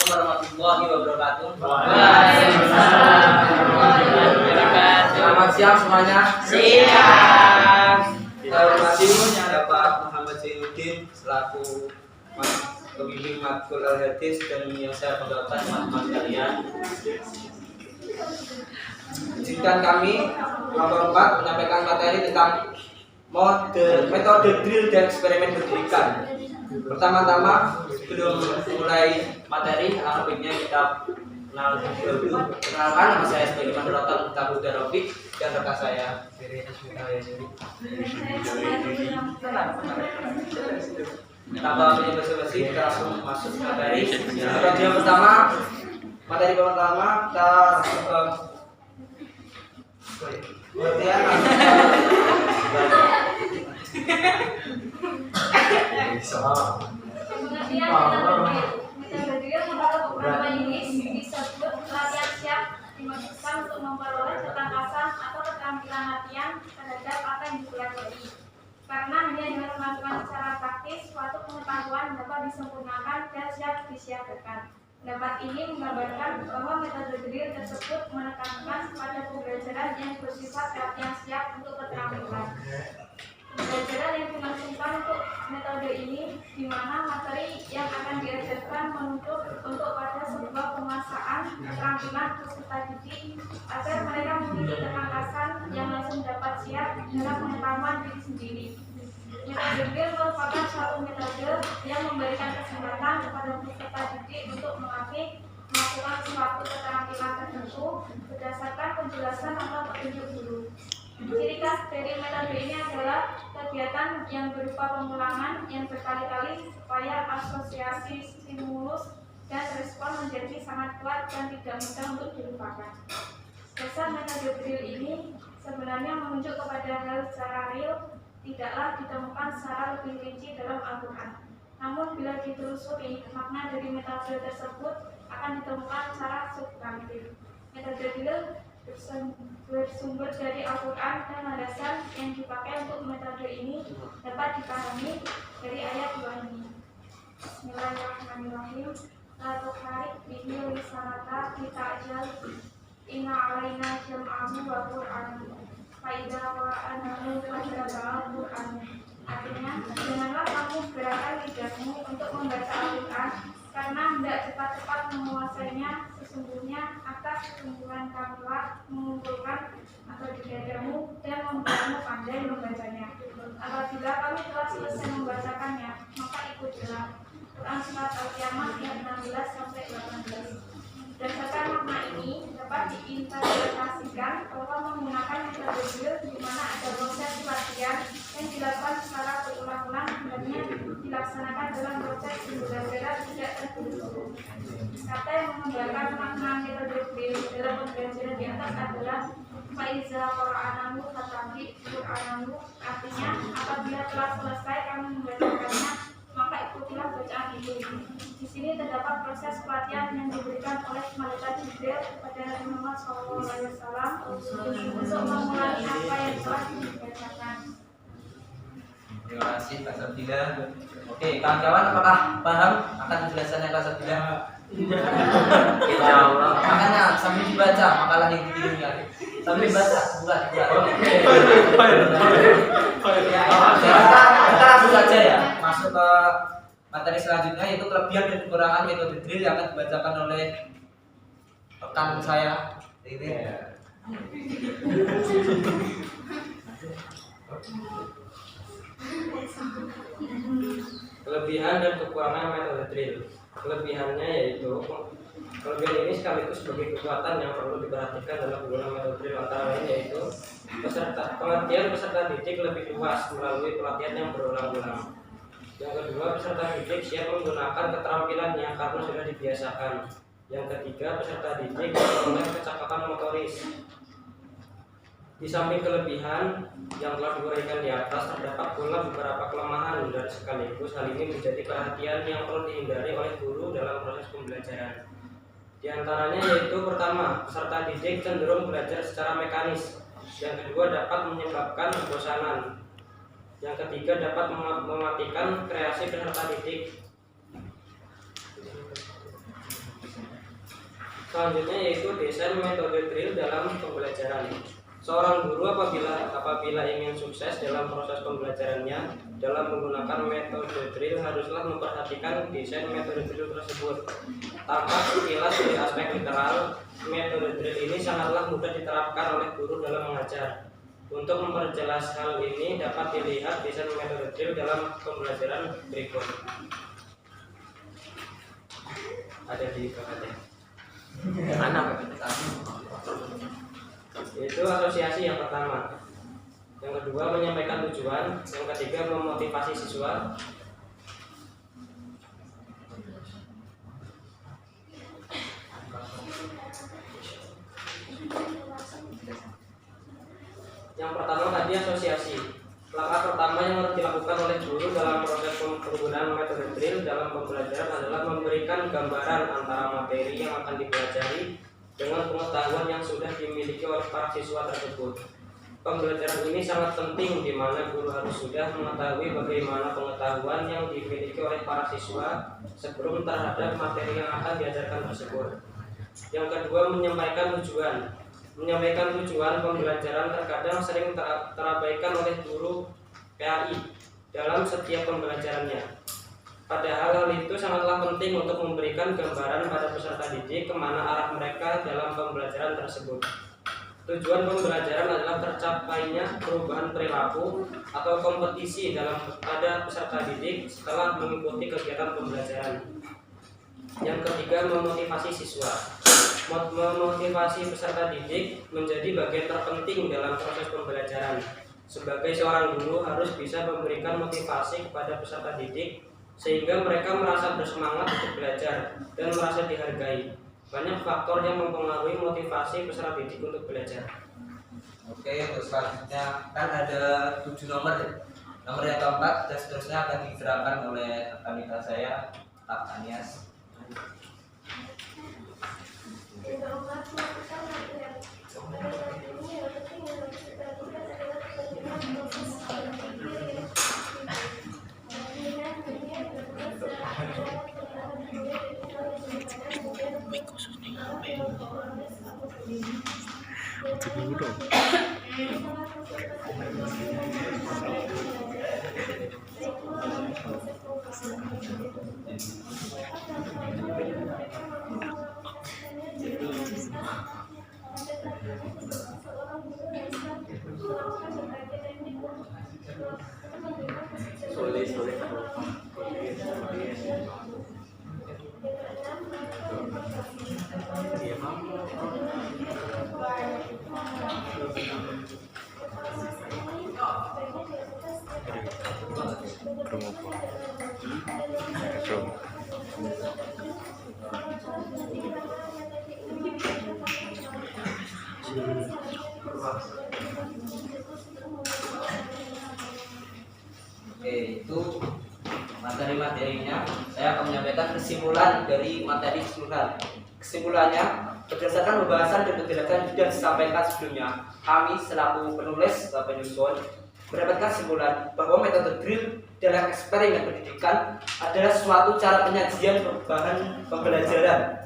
Assalamualaikum warahmatullahi wabarakatuh. Waalaikumsalam warahmatullahi wabarakatuh. Selamat siang semuanya. Siang. Saya hormati Bapak Muhammad Zainuddin selaku pembimbing matkul Al-Hadis dan yang saya banggakan teman-teman sekalian. Izinkan kami nomor 4 menyampaikan materi tentang metode drill dan eksperimen pendidikan. Pertama-tama sebelum mulai materi, alhamdulillah kita kenal dulu. Kenalkan, nama saya sebagai moderator Tabu Darofik dan rekan saya. Tanpa banyak basa-basi, kita langsung masuk materi. Materi pertama kita metode drill menurut beberapa jenis disebut latihan siap, dimaksudkan untuk memperoleh ketangkasan atau keterampilan latihan terhadap apa yang dipelajari. Karena hanya dengan melakukan secara praktis, suatu pengetahuan dapat disempurnakan dan siap disiagakan. Pendapat ini menggambarkan bahwa metode drill tersebut menekankan pada pembelajaran yang bersifat latihan siap untuk keterampilan. Pembelajaran yang dimaksudkan untuk metode ini di mana materi yang akan diajarkan menuntut untuk pada sebuah penguasaan keterampilan peserta didik agar mereka memiliki ketangkasan yang langsung dapat siap dalam pengetahuan diri sendiri. Metode drill merupakan suatu metode yang memberikan kesempatan kepada peserta didik untuk melakukan suatu keterampilan tertentu berdasarkan penjelasan atau petunjuk guru. Ciri khas dari metode ini adalah kegiatan yang berupa pengulangan yang berkali-kali supaya asosiasi stimulus dan respon menjadi sangat kuat dan tidak mudah untuk dilupakan. Dasar metode drill ini sebenarnya menunjuk kepada hal secara real tidaklah ditemukan secara lebih rinci dalam Al-Quran. Namun bila ditelusuri, makna dari metode tersebut akan ditemukan secara substantif. Metode drill bersumber dari Al-Quran dan landasan yang dipakai untuk metode ini dapat dipahami dari ayat 2 ini. Bismillahirrahmanirrahim. La tuharik bihi lisanaka litajal inna alaina jam'ahu wa qur'anahu fa idza qara'nahu fattabi' qur'anahu. Artinya, janganlah kamu gerakan lidahmu untuk membaca Al-Quran karena hendak cepat-cepat menguasainya. Sesungguhnya atas kesungguhan kamilah mengumpulkan atau di dadamu dan membuatmu pandai membacanya. Apabila kami telah selesai membacakannya, maka ikutilah. Quran Surat Al-Qiyamah ayat 16-18. Berdasarkan makna ini dapat diinterpretasikan bahwa menggunakan metode drill di mana ada proses latihan yang dilakukan secara berulang-ulang sebenarnya dilaksanakan dalam proses pembelajaran tidak terburu-buru. Kata yang menggambarkan makna metode drill dalam pembelajaran di atas adalah faiza Qur'anahu fattabi' Qur'anahu, artinya apabila telah selesai kami membacakannya maka ikutilah bacaan itu. Di sini terdapat proses pelatihan yang diberikan oleh malaikat Jibril kepada Nabi Muhammad SAW untuk mengulangi apa yang telah dibacakan. Terima kasih Kak Sabila. Oke, kawan-kawan apakah paham akan penjelasannya Kak Sabila? Makanya sambil dibaca makalah yang dipilihnya. Sambil baca, bukan. Kita langsung saja ya masuk ke materi selanjutnya, yaitu kelebihan dan kekurangan metode drill yang akan dibacakan oleh rekan saya. Ini. Kelebihan dan kekurangan metode drill. Kelebihannya yaitu kelebihan ini sekaligus sebagai kekuatan yang perlu diperhatikan dalam penggunaan metode drill, antara lain yaitu pengertian peserta didik lebih luas melalui pelatihan yang berulang-ulang. Yang kedua, peserta didik siap menggunakan keterampilannya karena sudah dibiasakan. Yang ketiga, peserta didik memperoleh kecakapan motoris. Di samping kelebihan yang telah diuraikan di atas, terdapat pula beberapa kelemahan dan sekaligus hal ini menjadi perhatian yang perlu dihindari oleh guru dalam proses pembelajaran. Di antaranya yaitu pertama, peserta didik cenderung belajar secara mekanis. Yang kedua, dapat menyebabkan kebosanan. Yang ketiga, dapat mematikan kreasi peserta didik. Selanjutnya yaitu desain metode drill dalam pembelajaran. Seorang guru apabila ingin sukses dalam proses pembelajarannya dalam menggunakan metode drill haruslah memperhatikan desain metode drill tersebut. Tampak sekilas dari aspek literal, metode drill ini sangatlah mudah diterapkan oleh guru dalam mengajar. Untuk memperjelas hal ini dapat dilihat desain metode drill dalam pembelajaran berikut. Ada di PPT. Mana PPT? Itu asosiasi yang pertama. Yang kedua menyampaikan tujuan. Yang ketiga memotivasi siswa. Yang pertama tadi asosiasi. Langkah pertama yang harus dilakukan oleh guru dalam proses penggunaan metode drill dalam pembelajaran adalah memberikan gambaran antara materi yang akan dipelajari dengan pengetahuan yang sudah dimiliki oleh para siswa tersebut. Pembelajaran ini sangat penting di mana guru harus sudah mengetahui bagaimana pengetahuan yang dimiliki oleh para siswa sebelum terhadap materi yang akan diajarkan tersebut. Yang kedua menyampaikan tujuan. Menyampaikan tujuan pembelajaran terkadang sering terabaikan oleh guru PAI dalam setiap pembelajarannya. Padahal hal itu sangatlah penting untuk memberikan gambaran pada peserta didik kemana arah mereka dalam pembelajaran tersebut. Tujuan pembelajaran adalah tercapainya perubahan perilaku atau kompetisi pada peserta didik setelah mengikuti kegiatan pembelajaran. Yang ketiga memotivasi siswa. Memotivasi peserta didik menjadi bagian terpenting dalam proses pembelajaran. Sebagai seorang guru harus bisa memberikan motivasi kepada peserta didik sehingga mereka merasa bersemangat untuk belajar dan merasa dihargai. Banyak faktor yang mempengaruhi motivasi peserta didik untuk belajar. Oke, untuk selanjutnya kan ada 7 nomor ya. Nomor yang keempat dan seterusnya akan diterangkan oleh rekan saya, Pak Anias. Oke, itu materi-materinya. Saya akan menyampaikan kesimpulan dari materi keseluruhan. Kesimpulannya, berdasarkan pembahasan dan penjelasan yang sudah disampaikan sebelumnya, kami selaku penulis Bapak Nyusun mendapatkan kesimpulan bahwa metode drill dalam eksperimen pendidikan adalah suatu cara penyajian bahan pembelajaran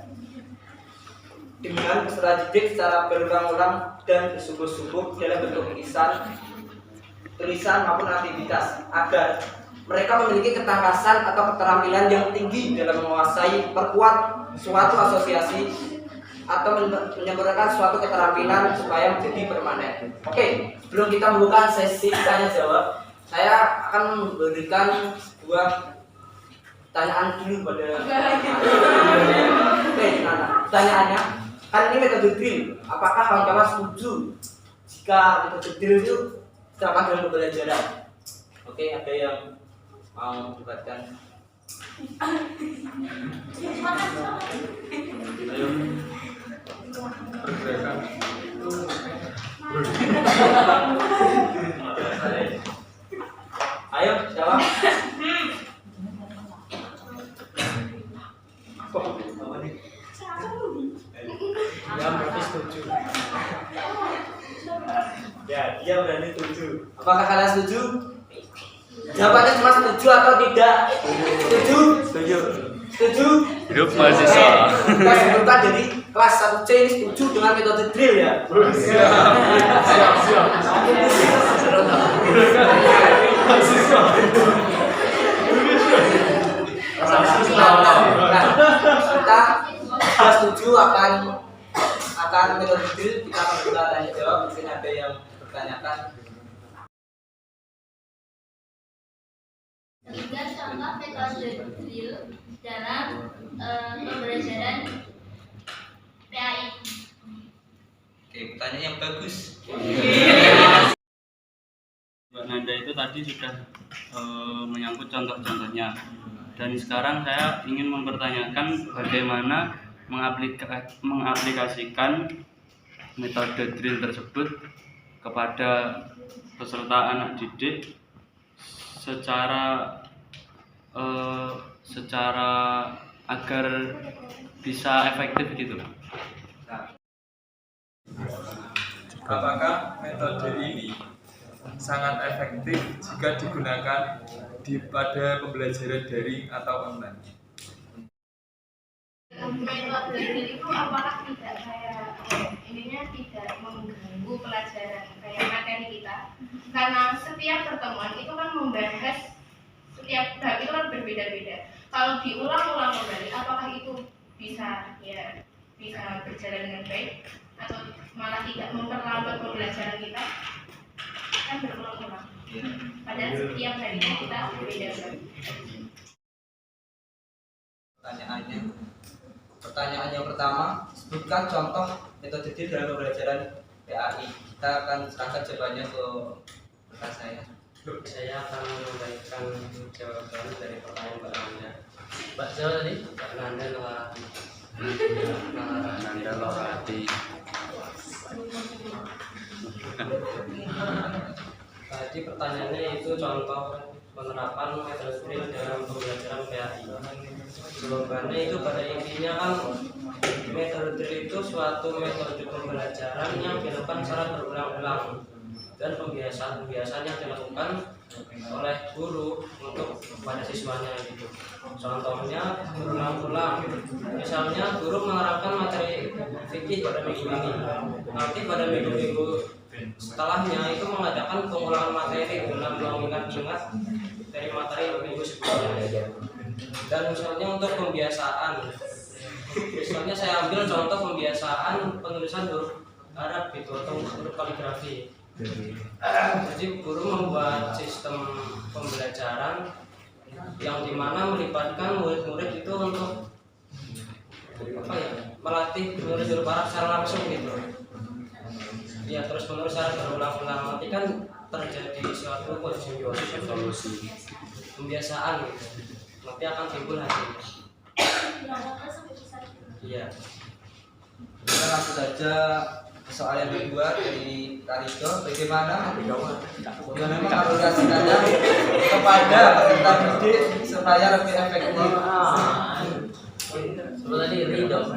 dengan peserta didik secara berulang-ulang dan bersungguh-sungguh dalam bentuk tulisan maupun aktivitas agar mereka memiliki ketangkasan atau keterampilan yang tinggi dalam menguasai perkuat suatu asosiasi atau menyempurnakan suatu keterampilan supaya menjadi permanen. Oke, sebelum kita membuka sesi tanya jawab, saya akan memberikan sebuah pertanyaan dulu pada pertanyaannya, kan ini metode drill. Apakah kawan-kawan setuju jika metode drill itu diterapkan dalam pembelajaran? Oke, ada yang mau mendebatkan? Ayo jawab. Ya berarti setuju. Ya, dia berani setuju. Apakah kalian setuju? Jawabannya cuma setuju atau tidak? Setuju? Setuju. Setuju? Hidup mahasiswa. Kita sebutkan jadi kelas 1C ini setuju dengan metode drill ya? Nah, kita sudah setuju akan metode drill. Kita akan buka tanya jawab. Mungkin ada yang bertanyakan. Tiga contoh metode drill dalam pembelajaran PAI. Oke, pertanyaan yang bagus. Mbak Nanda itu tadi sudah menyangkut contoh-contohnya, dan sekarang saya ingin mempertanyakan bagaimana mengaplikasikan metode drill tersebut kepada peserta anak didik secara agar bisa efektif gitu. Apakah metode ini sangat efektif jika digunakan pada pembelajaran daring atau online? Metode drill itu apakah tidak tidak mengganggu pelajaran kayak materi kita? Karena setiap pertemuan itu kan membahas setiap bab itu kan berbeda-beda. Kalau diulang-ulang kembali, apakah itu bisa berjalan dengan baik atau malah tidak memperlambat pembelajaran kita? Kan berulang-ulang. Padahal setiap harinya kita berbeda-beda. Pertanyaan yang pertama, sebutkan contoh metode drill dalam pembelajaran PAI. Kita akan serahkan jawabannya ke rekan saya. Saya akan memberikan jawaban dari pertanyaan Mbak Nanda. Mbak siapa tadi? Mbak Nanda Lorati. Nanda Lorati. Tadi pertanyaannya itu contoh penerapan metode drill dalam pembelajaran PAI. Jawabannya itu pada intinya kan metode drill itu suatu metode pembelajaran yang dilakukan secara berulang-ulang, dan pembiasaan yang dilakukan oleh guru untuk pada siswanya gitu. Contohnya berulang-ulang. Misalnya guru menerapkan materi fikih pada minggu ini, nanti pada minggu-minggu setelahnya itu mengadakan pengulangan materi dalam mengingat-ingat dari materi minggu sebelumnya. Dan misalnya untuk pembiasaan, misalnya saya ambil contoh pembiasaan penulisan huruf Arab gitu atau huruf kaligrafi. Jadi guru membuat sistem pembelajaran yang dimana melibatkan murid-murid itu untuk melatih menulis huruf Arab secara langsung gitu. Ya terus menerus secara berulang-ulang, nanti kan terjadi suatu evolusi pembiasaan gitu. Nanti akan timbul hasilnya. Iya. Kita langsung saja ke soal yang kedua dari Karido. Bagaimana mengaplikasikannya kepada peserta didik supaya lebih efektif? Sebelum tadi Ridho.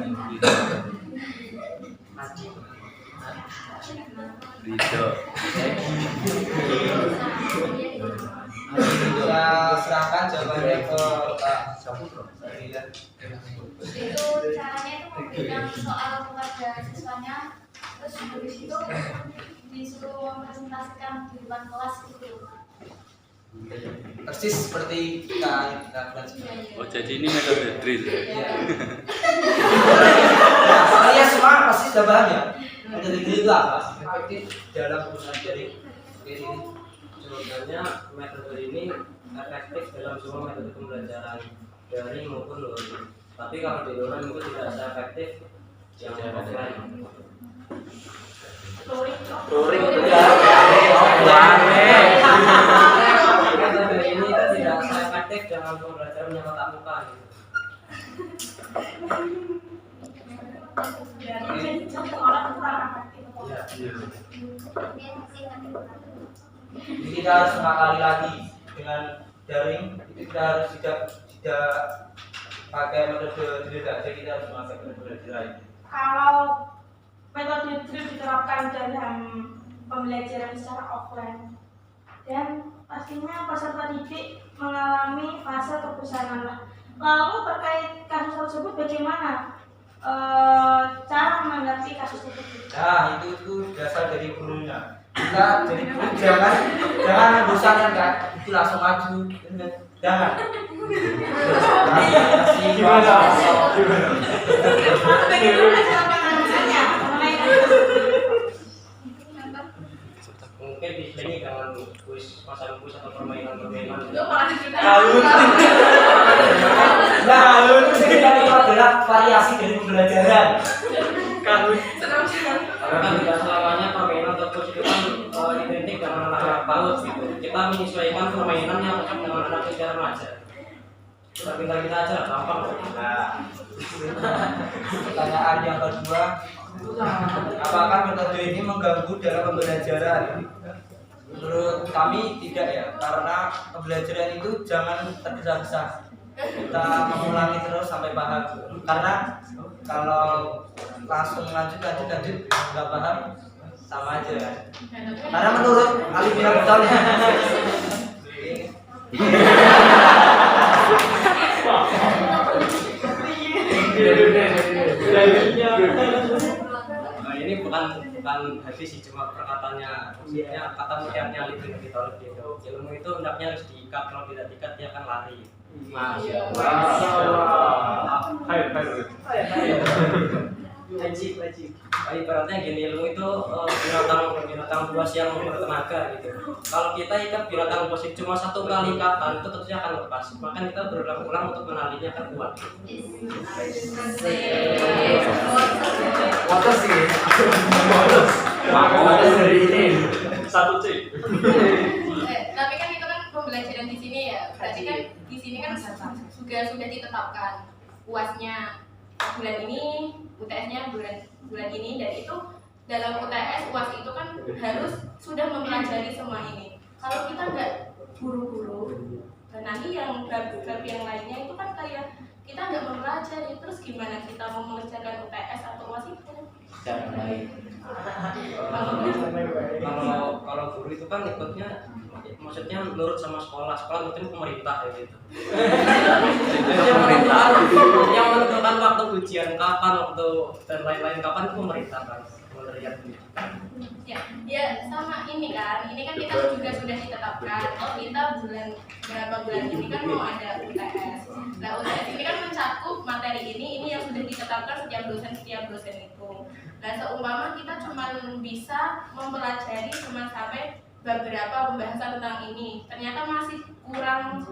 Ridho. Kita serahkan jawabannya ke Pak Sarila. Itu caranya itu memberikan soal kepada siswanya, terus habis itu disuruh mempresentasikan di depan kelas gitu. Persis seperti kita lakukan sebelumnya. Oh, jadi ini metode drill. Kalian semua pasti sudah paham ya? Metode drill itu apa? Efektif dalam penggunaan daring. Ini Sebenarnya metode ini efektif dalam semua metode pembelajaran daring maupun luring. Tapi kalau di luring itu tidak se-efektif yang offline. luring itu Metode ini itu tidak se-efektif dalam pembelajaran yang tatap muka. Jadi kita harus mengakali lagi dengan daring itu kita harus tidak pakai metode drill saja, kita harus memakai metode drill lain. Kalau metode drill diterapkan dalam pembelajaran secara offline, dan pastinya peserta didik mengalami fase kebosanan. Lalu terkait kasus tersebut bagaimana cara menanggapi kasus tersebut. Nah, itu dasar dari gurunya. Kita jadi guru jangan membosankan kan, itu langsung maju, jangan. Gimana? Mungkin di sini dengan kuis pasang kuis atau permainan-permainan. Nah, itu adalah variasi dari pembelajaran. Karena kan tidak selamanya permainan atau kuis itu kan identik dengan anak PAUD gitu. Kita menyesuaikan permainan yang cocok dengan anak usia remaja. Pintar kita aja gampang. Nah, pertanyaan yang kedua, apakah metode ini mengganggu dalam pembelajaran? Menurut kami tidak ya, karena pembelajaran itu jangan tergesa-gesa. Kita mengulangi terus sampai paham. Karena kalau langsung lanjut nggak paham sama aja kan. Karena menurut ahli bilang betul. Nah, ini bukan hadis sih, cuma perkataannya, maksudnya kata mulianya Ali bin Abi Thalib gitu. Ilmu itu hendaknya harus diikat, kalau tidak diikat dia akan lari. Masya Wajib. Ibaratnya gini, ilmu itu binatang buas yang bertenaga gitu. Kalau kita ikat binatang buas itu cuma satu kali ikatan, itu tentunya akan lepas. Maka kita berulang-ulang untuk menalinya akan kuat. Atas sih. Dari ini 1C. Tapi kan itu kan pembelajaran di sini ya. Berarti kan di sini kan sudah ditetapkan UAS-nya bulan ini, UTS-nya bulan ini, dan itu dalam UTS UAS itu kan harus sudah mempelajari semua ini. Kalau kita nggak buru-buru, dan nanti yang bab yang lainnya itu kan kayak kita nggak mempelajari, terus gimana kita mau mengerjakan UTS atau UAS itu? Kalau guru itu kan ikutnya, maksudnya nurut sama sekolah nurutnya pemerintah ya gitu. Yang menentukan waktu ujian kapan, waktu dan lain-lain kapan itu pemerintah kan. Ya sama ini kan kita juga sudah ditetapkan. Oh kita berapa bulan ini kan mau ada UTS. Nah UTS ini kan mencakup materi ini yang sudah ditetapkan setiap dosen itu. Nah seumpama kita cuma bisa mempelajari cuma sampai beberapa pembahasan tentang ini, ternyata masih kurang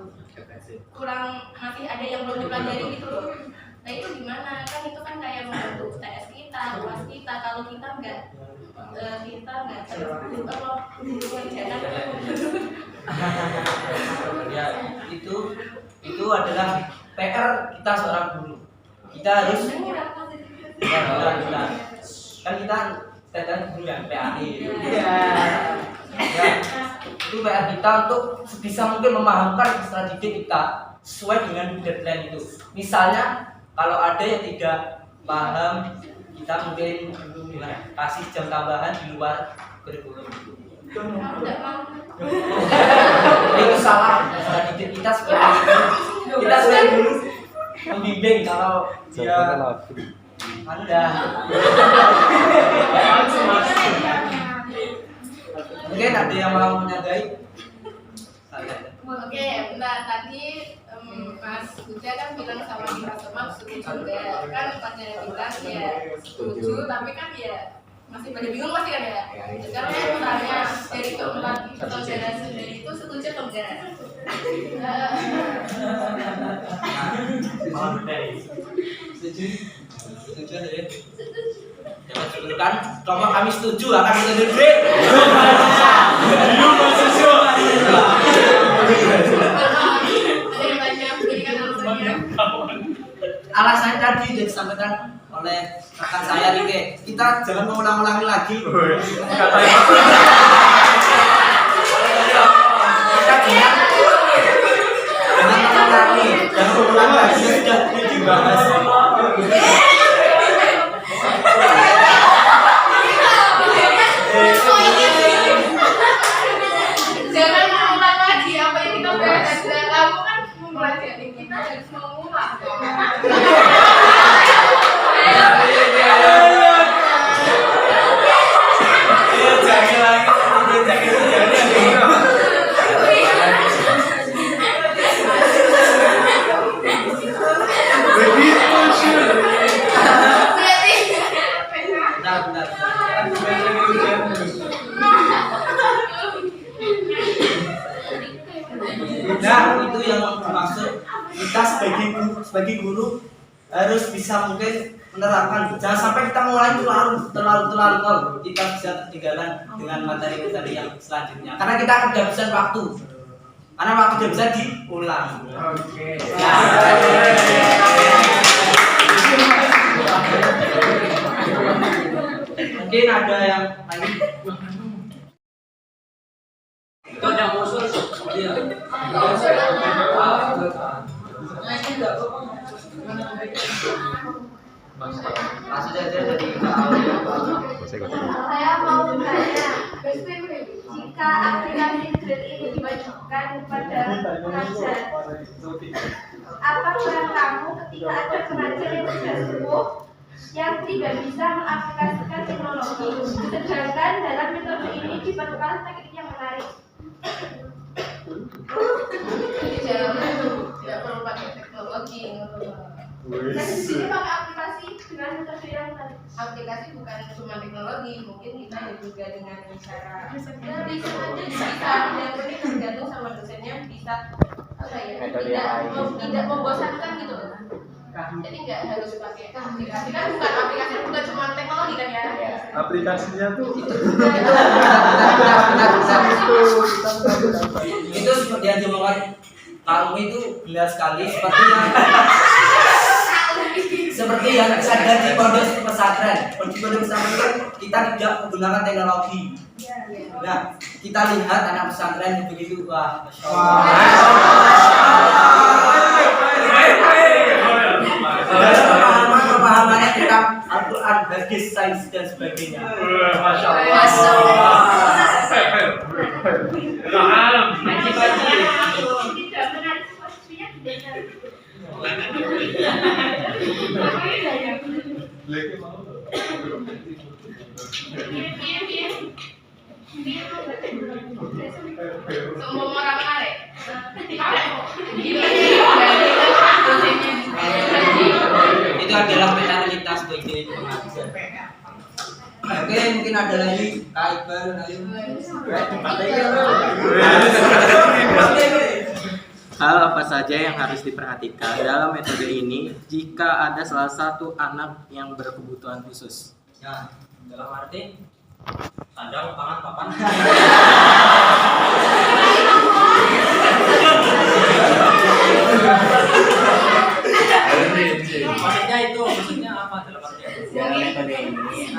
masih ada yang belum dipelajari gitu loh. Nah itu gimana? Kan itu kan kayak membantu UTS kita, UAS kita. Kalau kita nggak Ya, itu adalah PR kita seorang guru. Kita harus kan kita guru yang PAI. Ya, itu PR kita untuk sebisa mungkin memahamkan peserta didik kita sesuai dengan deadline itu. Misalnya kalau ada yang tidak paham, kita mungkin kasih jam tambahan di luar kurikulum. Itu salah peserta didik kita seperti itu. Kita sebagai guru membimbing kalau dia Anda. Mungkin ada yang mau menyadari? Oke, bentar tadi Mas Buja kan bilang sama kita semua setuju juga kan, pada bilang ya setuju, tapi kan ya masih pada bingung pasti kan ya. Sekarang saya bertanya dari keempat saudara sendiri itu setuju atau enggak? Setuju ya. Jangan sebutkan, kalau kami setuju akan kita negeri. Alasannya tadi sudah disampaikan oleh rekan saya Rike. Kita jangan mengulang-ulangi lagi. Kita jangan mengulangi, jangan mengulang lagi sudah dibahas. Jangan mengulang lagi apa yang kita bahas. Dan kamu kan mempelajari, kita harus mengulang. Ayo. bagi guru harus bisa mungkin menerapkan. Jangan sampai kita mulai terlalu kita bisa ketinggalan dengan materi yang selanjutnya. Karena kita akan kehabisan waktu. Karena waktu tidak bisa diulang. Oke. Mungkin ada yang lain. Itu ada musuh. Iya. Langsung saja dari Saya mau bertanya, jika aplikasi Drill ini diwajibkan kepada pengajar, apa peran kamu ketika ada pengajar yang sudah sepuh yang tidak bisa mengaplikasikan teknologi, sedangkan dalam metode ini diperlukan teknik yang menarik? Tidak perlu pakai teknologi. Dan di sini pakai aplikasi dengan metode yang menarik. Aplikasi bukan cuma teknologi, mungkin kita juga dengan cara bisa yang ini tergantung sama dosennya, bisa apa ya, tidak membosankan gitu. Jadi nggak harus pakai aplikasi, kan bukan aplikasi bukan cuma teknologi kan ya. Aplikasinya tuh itu seperti yang diomongkan kamu itu benar sekali, seperti yang ada di pondok pesantren. Di pondok pesantren kita tidak menggunakan teknologi. Nah, kita lihat anak pesantren yang begitu, wah, masya Allah. Pemahamannya tentang Al-Quran, hadis, sains dan sebagainya. Masya Allah. Tidak menarik posisinya tidak. Semua orang menarik. Itu adalah mentalitas sebagai pengajar. Oke, mungkin ada lagi Kak Iqbal, Hal apa saja yang harus diperhatikan dalam metode ini jika ada salah satu anak yang berkebutuhan khusus? Ya, dalam arti sandang, pangan, papan. Maksudnya apa dalam arti? Dalam metode ini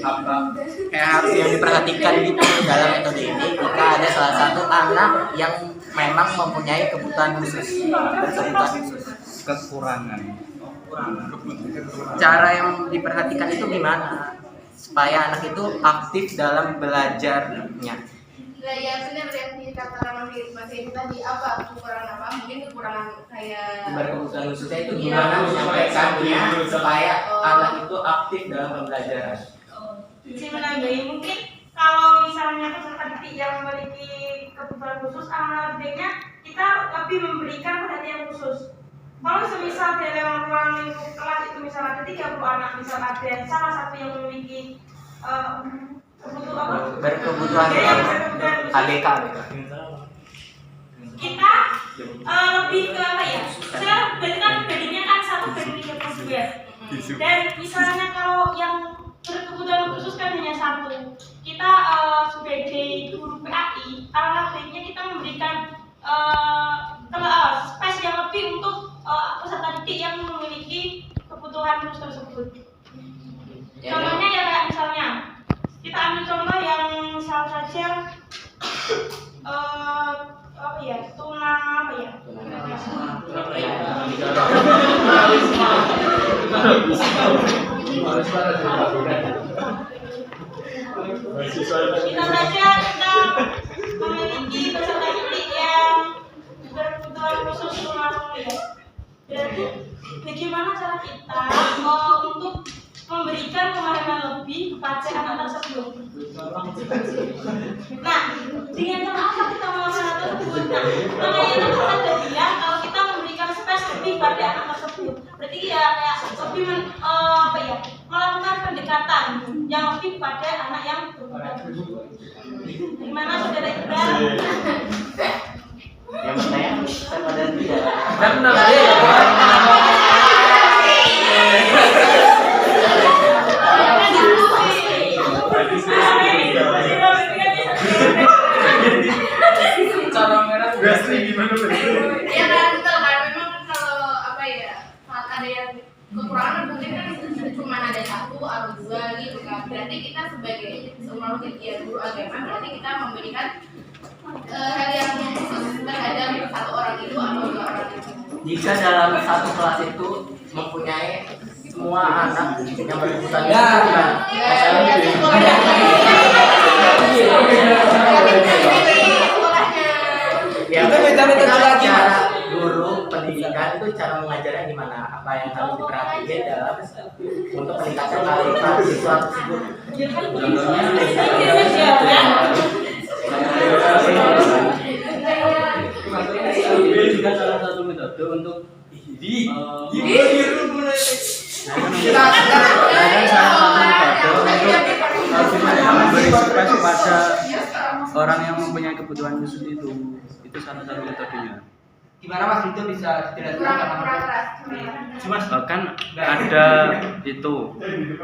apa kayak harus yang diperhatikan gitu dalam metode ini jika ada salah satu anak yang memang mempunyai kebutuhan khusus, kekurangan. Cara yang diperhatikan itu gimana supaya anak itu aktif dalam belajarnya? Nah ya benar yang dikatakan Mas Edi tadi, apa kekurangan apa? Mungkin kekurangan kayak Berkebutuhan khususnya itu gimana menyampaikannya supaya anak itu aktif dalam pembelajaran? Saya menambahi, mungkin kalau misalnya peserta didik yang memiliki kebutuhan khusus, anak didiknya kita lebih memberikan perhatian khusus. Kalau semisal dalam ruang lingkup kelas itu misal ada 30 anak, misal ada salah satu yang memiliki berkebutuhan ABK. kita lebih ke apa ya? Saya berarti kan bandingnya kan 1:2. Dan misalnya kalau yang berkebutuhan khusus kan hanya satu, kita sebagai guru PAI alangkah baiknya kita memberikan space yang lebih untuk peserta didik yang memiliki kebutuhan khusus tersebut. Contohnya ya kayak misalnya kita ambil contoh yang misal saja apa ya, kita saja kita memiliki peserta didik yang berkebutuhan khusus tunarungu ya. Berarti bagaimana cara kita untuk memberikan pemahaman lebih kepada anak tersebut? Nah, dengan cara apa kita melakukan hal tersebut? Nah, makanya itu ada bilang kalau kita memberikan space lebih pada anak tersebut, berarti ya kayak lebih melakukan pendekatan yang lebih pada anak yang berkebutuhan khusus. Gimana saudara Iqbal? Yang bertanya saya pada tidak. Kan bagaimana berarti kita memberikan hal yang khusus terhadap satu orang itu atau dua orang itu. Jika dalam satu kelas itu mempunyai semua anak yang berkebutuhan Ya. Ya, Itu beda-beda lagi, cara Mas. guru pendidikan itu cara mengajarnya gimana? Apa yang harus diperhatikan dalam untuk meningkatkan kualitas siswa tersebut? Itu juga salah satu metode untuk memberi space kepada orang yang mempunyai kebutuhan khusus itu salah satu metodenya. Gimana Mas itu bisa dijelaskan? Kan ada itu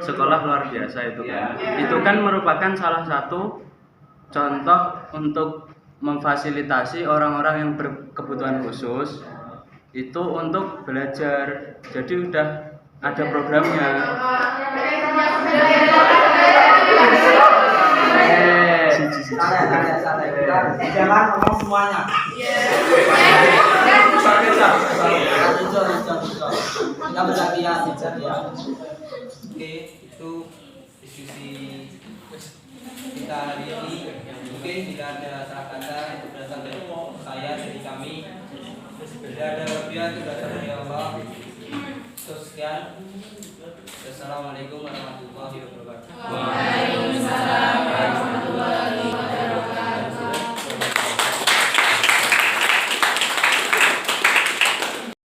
sekolah luar biasa itu kan. Itu kan merupakan salah satu contoh untuk memfasilitasi orang-orang yang berkebutuhan khusus itu untuk belajar. Jadi udah ada programnya. Santai. Jangan ngomong semuanya. Kita bergantian ya. Oke, itu diskusi kita hari ini. Oke, tidak ada salah kata itu berasal dari saya, dari kami. Tidak ada lebihan itu berasal dari Allah. Sekian. Assalamualaikum warahmatullahi wabarakatuh. Waalaikumsalam.